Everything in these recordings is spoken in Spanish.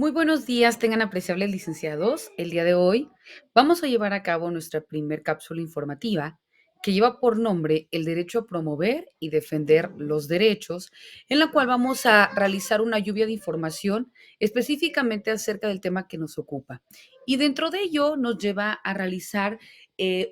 Muy buenos días, tengan apreciables licenciados. El día de hoy vamos a llevar a cabo nuestra primer cápsula informativa que lleva por nombre el derecho a promover y defender los derechos, en la cual vamos a realizar una lluvia de información específicamente acerca del tema que nos ocupa. Y dentro de ello nos lleva a realizar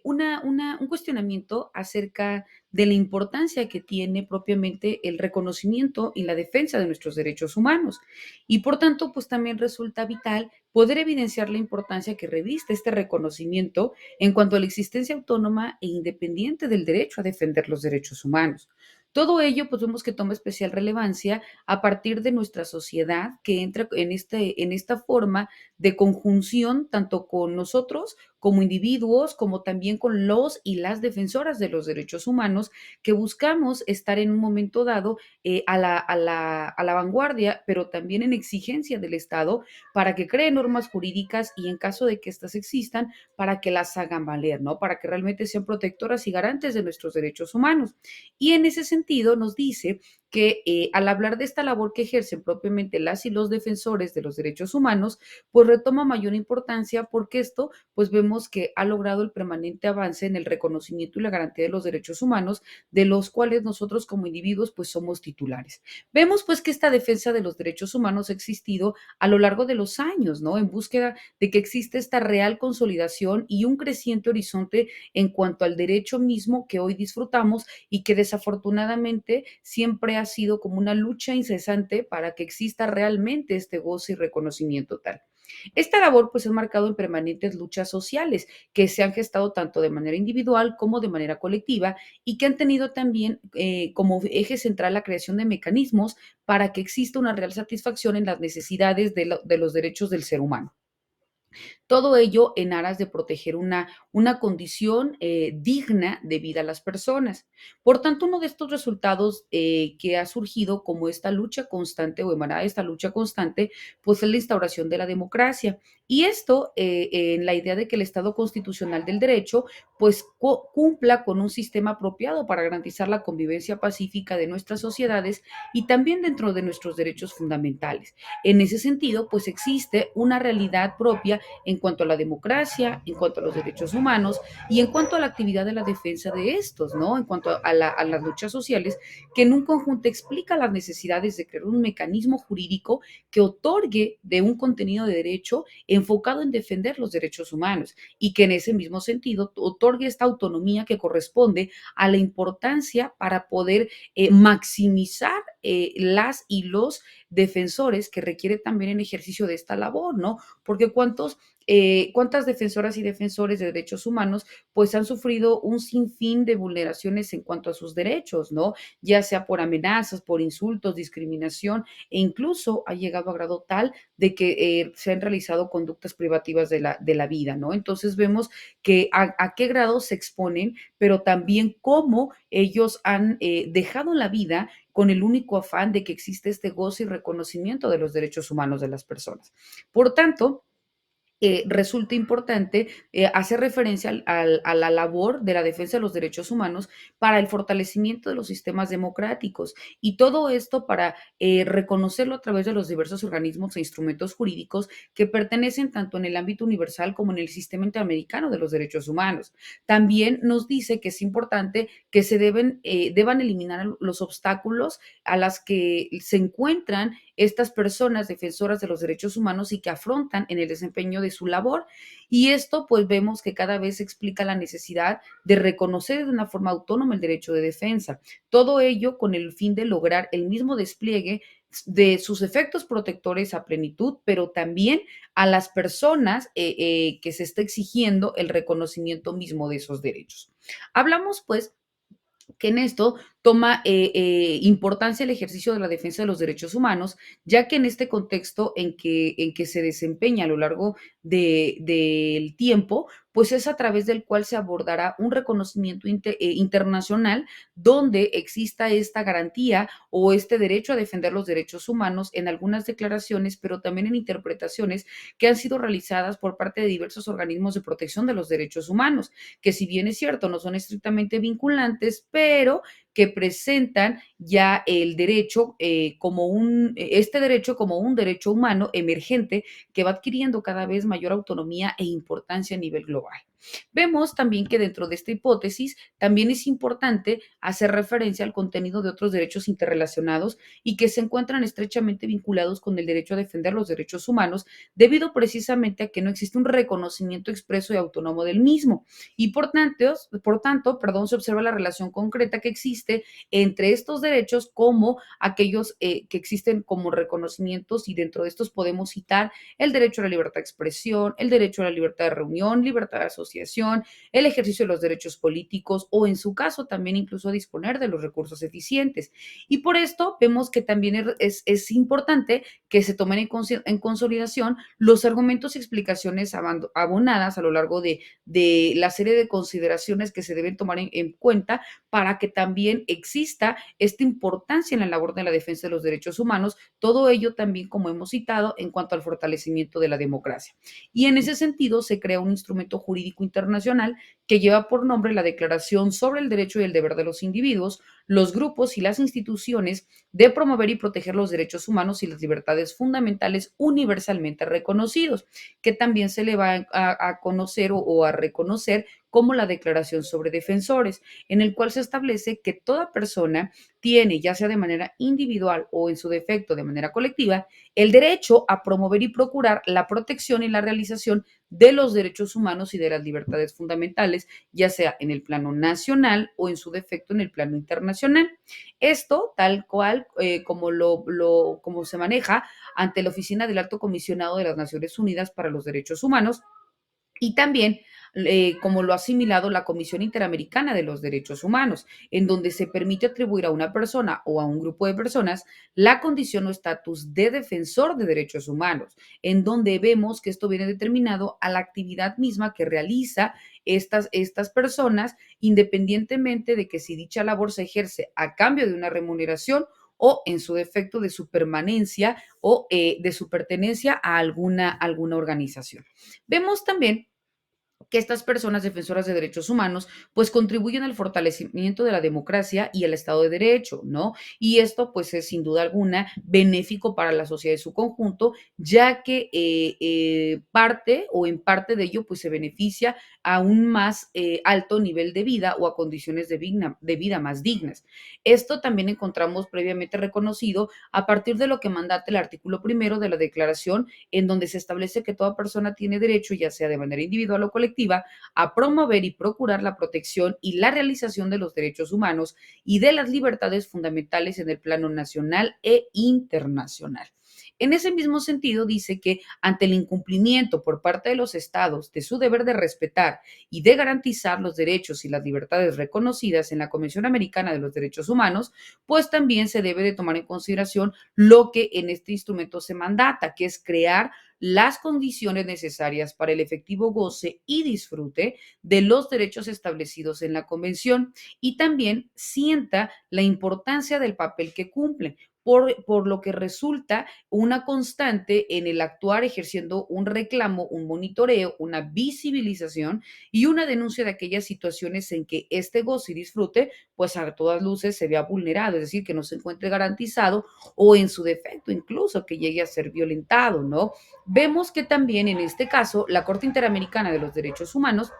un cuestionamiento acerca de la importancia que tiene propiamente el reconocimiento y la defensa de nuestros derechos humanos. Y por tanto, pues también resulta vital poder evidenciar la importancia que reviste este reconocimiento en cuanto a la existencia autónoma e independiente del derecho a defender los derechos humanos. Todo ello, pues vemos que toma especial relevancia a partir de nuestra sociedad que entra en esta forma de conjunción tanto con nosotros como individuos, como también con los y las defensoras de los derechos humanos, que buscamos estar en un momento dado a la vanguardia, pero también en exigencia del Estado para que cree normas jurídicas y en caso de que éstas existan, para que las hagan valer, ¿no? Para que realmente sean protectoras y garantes de nuestros derechos humanos. Y en ese sentido nos dice que al hablar de esta labor que ejercen propiamente las y los defensores de los derechos humanos, pues retoma mayor importancia porque esto, pues vemos que ha logrado el permanente avance en el reconocimiento y la garantía de los derechos humanos de los cuales nosotros como individuos pues somos titulares. Vemos pues que esta defensa de los derechos humanos ha existido a lo largo de los años, ¿no? En búsqueda de que existe esta real consolidación y un creciente horizonte en cuanto al derecho mismo que hoy disfrutamos y que desafortunadamente siempre ha sido como una lucha incesante para que exista realmente este goce y reconocimiento tal. Esta labor pues es marcado en permanentes luchas sociales que se han gestado tanto de manera individual como de manera colectiva y que han tenido también como eje central la creación de mecanismos para que exista una real satisfacción en las necesidades de los derechos del ser humano. Todo ello en aras de proteger una condición digna de vida a las personas. Por tanto, uno de estos resultados que ha surgido como esta lucha constante o emanada de esta lucha constante, pues es la instauración de la democracia. Y esto en la idea de que el Estado constitucional del derecho, pues cumpla con un sistema apropiado para garantizar la convivencia pacífica de nuestras sociedades y también dentro de nuestros derechos fundamentales. En ese sentido, pues existe una realidad propia en cuanto a la democracia, en cuanto a los derechos humanos y en cuanto a la actividad de la defensa de estos, ¿no? En cuanto a las luchas sociales, que en un conjunto explica las necesidades de crear un mecanismo jurídico que otorgue de un contenido de derecho enfocado en defender los derechos humanos y que en ese mismo sentido otorgue esta autonomía que corresponde a la importancia para poder maximizar las y los defensores que requiere también en ejercicio de esta labor, ¿no? Porque cuántas defensoras y defensores de derechos humanos pues han sufrido un sinfín de vulneraciones en cuanto a sus derechos, ¿no? Ya sea por amenazas, por insultos, discriminación e incluso ha llegado a grado tal de que se han realizado conductas privativas de la vida, ¿no? Entonces vemos que a qué grado se exponen, pero también cómo ellos han dejado la vida con el único afán de que existe este goce y reconocimiento de los derechos humanos de las personas. Por tanto, resulta importante hacer referencia a la labor de la defensa de los derechos humanos para el fortalecimiento de los sistemas democráticos y todo esto para reconocerlo a través de los diversos organismos e instrumentos jurídicos que pertenecen tanto en el ámbito universal como en el sistema interamericano de los derechos humanos. También nos dice que es importante que deban eliminar los obstáculos a las que se encuentran estas personas defensoras de los derechos humanos y que afrontan en el desempeño de su labor. Y esto pues vemos que cada vez explica la necesidad de reconocer de una forma autónoma el derecho de defensa. Todo ello con el fin de lograr el mismo despliegue de sus efectos protectores a plenitud, pero también a las personas que se está exigiendo el reconocimiento mismo de esos derechos. Hablamos pues que en esto toma importancia el ejercicio de la defensa de los derechos humanos, ya que en este contexto en que se desempeña a lo largo del tiempo, pues es a través del cual se abordará un reconocimiento internacional donde exista esta garantía o este derecho a defender los derechos humanos en algunas declaraciones, pero también en interpretaciones que han sido realizadas por parte de diversos organismos de protección de los derechos humanos, que si bien es cierto, no son estrictamente vinculantes, pero que presentan ya el derecho este derecho como un derecho humano emergente que va adquiriendo cada vez mayor autonomía e importancia a nivel global. Vemos también que dentro de esta hipótesis también es importante hacer referencia al contenido de otros derechos interrelacionados y que se encuentran estrechamente vinculados con el derecho a defender los derechos humanos, debido precisamente a que no existe un reconocimiento expreso y autónomo del mismo. Y perdón, se observa la relación concreta que existe entre estos derechos como aquellos que existen como reconocimientos, y dentro de estos podemos citar el derecho a la libertad de expresión, el derecho a la libertad de reunión, libertad de asociación, el ejercicio de los derechos políticos o en su caso también incluso disponer de los recursos eficientes. Y por esto vemos que también es importante que se tomen en consolidación los argumentos y explicaciones abonadas a lo largo de la serie de consideraciones que se deben tomar en cuenta para que también exista esta importancia en la labor de la defensa de los derechos humanos, todo ello también, como hemos citado, en cuanto al fortalecimiento de la democracia. Y en ese sentido se crea un instrumento jurídico internacional que lleva por nombre la Declaración sobre el Derecho y el Deber de los Individuos, los grupos y las instituciones de promover y proteger los derechos humanos y las libertades fundamentales universalmente reconocidos, que también se le va a conocer o a reconocer como la Declaración sobre Defensores, en el cual se establece que toda persona tiene, ya sea de manera individual o en su defecto de manera colectiva, el derecho a promover y procurar la protección y la realización de los derechos humanos y de las libertades fundamentales, ya sea en el plano nacional o en su defecto en el plano internacional. Esto, tal cual como se maneja ante la Oficina del Alto Comisionado de las Naciones Unidas para los Derechos Humanos, y también como lo ha asimilado la Comisión Interamericana de los Derechos Humanos, en donde se permite atribuir a una persona o a un grupo de personas la condición o estatus de defensor de derechos humanos, en donde vemos que esto viene determinado a la actividad misma que realiza estas personas, independientemente de que si dicha labor se ejerce a cambio de una remuneración o en su defecto de su permanencia o de su pertenencia a alguna organización. Vemos también que estas personas defensoras de derechos humanos pues contribuyen al fortalecimiento de la democracia y el Estado de Derecho, ¿no? Y esto pues es sin duda alguna benéfico para la sociedad en su conjunto, ya que parte o en parte de ello pues se beneficia a un más alto nivel de vida o a condiciones de vida más dignas. Esto también encontramos previamente reconocido a partir de lo que mandata el artículo primero de la Declaración, en donde se establece que toda persona tiene derecho, ya sea de manera individual o colectiva, a promover y procurar la protección y la realización de los derechos humanos y de las libertades fundamentales en el plano nacional e internacional. En ese mismo sentido, dice que ante el incumplimiento por parte de los estados de su deber de respetar y de garantizar los derechos y las libertades reconocidas en la Convención Americana de los Derechos Humanos, pues también se debe de tomar en consideración lo que en este instrumento se mandata, que es crear las condiciones necesarias para el efectivo goce y disfrute de los derechos establecidos en la Convención, y también sienta la importancia del papel que cumplen. Por lo que resulta una constante en el actuar ejerciendo un reclamo, un monitoreo, una visibilización y una denuncia de aquellas situaciones en que este goce y disfrute, pues a todas luces se vea vulnerado, es decir, que no se encuentre garantizado o en su defecto incluso que llegue a ser violentado, ¿no? Vemos que también en este caso la Corte Interamericana de los Derechos Humanos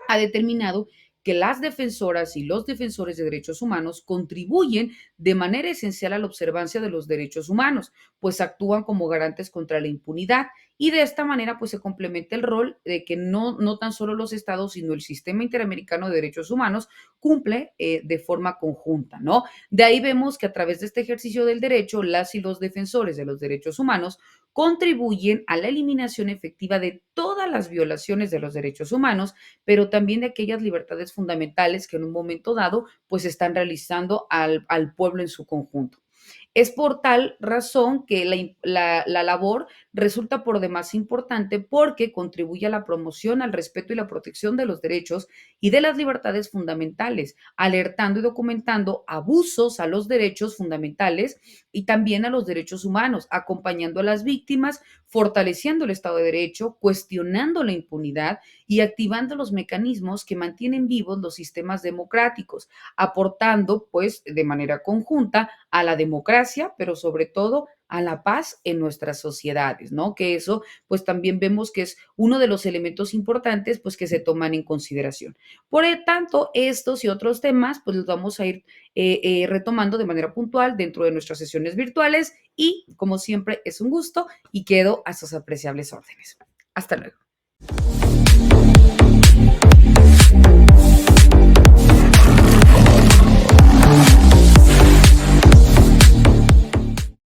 ha determinado que las defensoras y los defensores de derechos humanos contribuyen de manera esencial a la observancia de los derechos humanos, pues actúan como garantes contra la impunidad, y de esta manera pues se complementa el rol de que no tan solo los estados, sino el sistema interamericano de derechos humanos cumple de forma conjunta, ¿no? De ahí vemos que a través de este ejercicio del derecho, las y los defensores de los derechos humanos contribuyen a la eliminación efectiva de todas las violaciones de los derechos humanos, pero también de aquellas libertades fundamentales que en un momento dado pues están realizando al pueblo en su conjunto. Es por tal razón que la labor resulta por demás importante porque contribuye a la promoción, al respeto y la protección de los derechos y de las libertades fundamentales, alertando y documentando abusos a los derechos fundamentales y también a los derechos humanos, acompañando a las víctimas, fortaleciendo el Estado de Derecho, cuestionando la impunidad y activando los mecanismos que mantienen vivos los sistemas democráticos, aportando pues de manera conjunta a la democracia, pero sobre todo a la paz en nuestras sociedades, ¿no? Que eso pues también vemos que es uno de los elementos importantes pues que se toman en consideración. Por lo tanto, estos y otros temas pues los vamos a ir retomando de manera puntual dentro de nuestras sesiones virtuales y como siempre es un gusto y quedo a sus apreciables órdenes. Hasta luego.